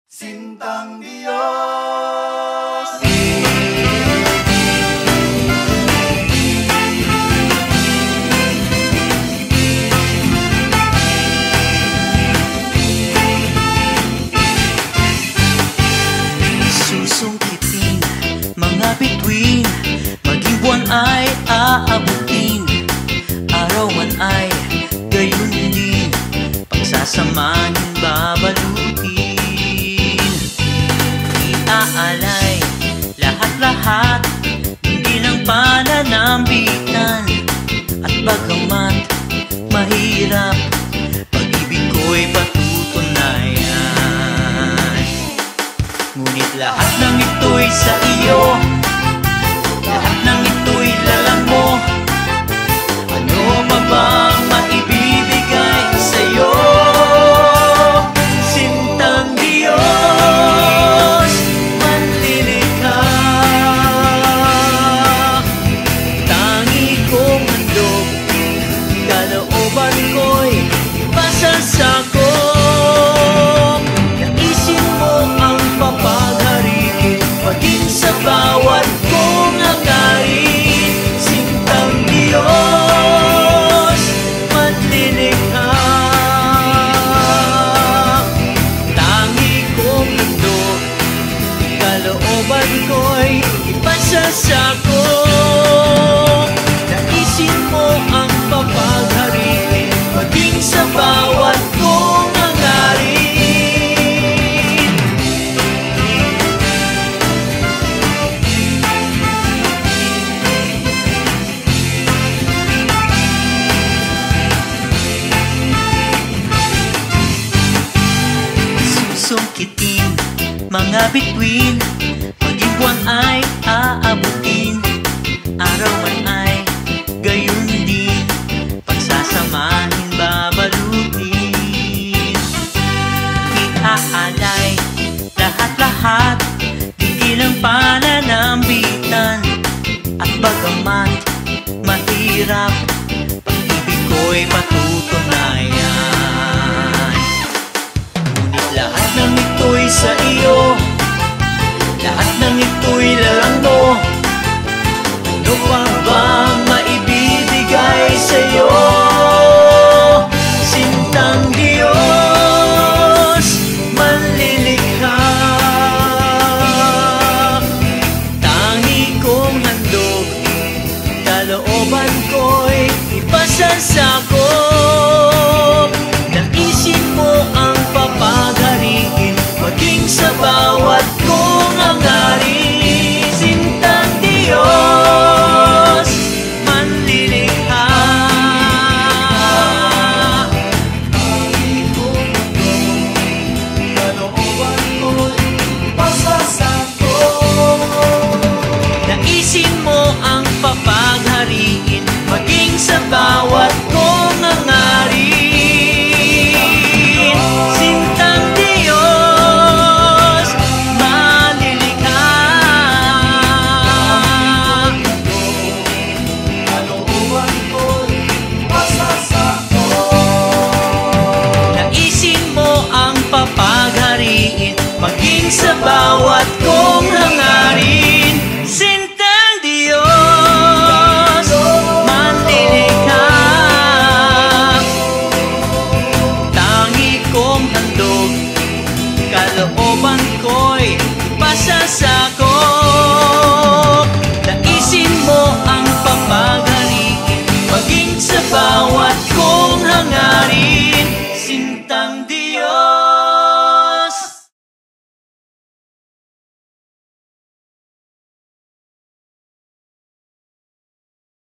Sintang Diyos. Susungkitin mga bituin, maging buwan ay aabutin, araw man ay gayon din, pagsasamahin babalutin. Iaalay lahat-lahat, hindi ng pananambitan, at bagamat mahirap, pag-ibig ko'y patutunayan. Ngunit lahat ng ito'y sa iyo, lahat ng ito'y lalang mo. Ano pa bang maibibigay sa'yo? Sintang Diyos, manlilikha, tangi kong handog, kalooban ko'y ipasasako. Naisin mo ang papaghariin, maging sa bawat kong akarin. Sintang Diyos, manlilikha, tangi kong handog, kalooban ko'y ipasasako. Naisin mo ang papaghariin, maging sa bawat kong hangarin. Susungkitin mga bituin, maging buwan ay aabutin, araw man ay gayon din, pagsasamahin babalutin. Iaalay lahat-lahat, hindi ng pananambitan, at bagamat mahirap, pag-ibig ko'y patutunayan. Ngunit lahat ng ito'y sa iyo, lahat ng ito'y lalang mo. Ano pa bang maibibigay sa'yo? Sintang Diyos, manlilikha, tangi kong handog, kalooban ko'y ipasasako. Naisin mo ang papaghariin, maging sa bawat kong hangarin. Sintang Diyos, manlilikha, tangi kong handog, kalooban ko'y ipasasako. Naisin mo ang papaghariin, maging sa bawat kong hangarin. Sintang Diyos, manlilikha, kalooban ko'y ipasasako. Naisin mo ang papaghariin, maging sa bawat kong hangarin. Sintang Diyos, manlilikha, tangi kong handog, kalooban ko'y ipasasako.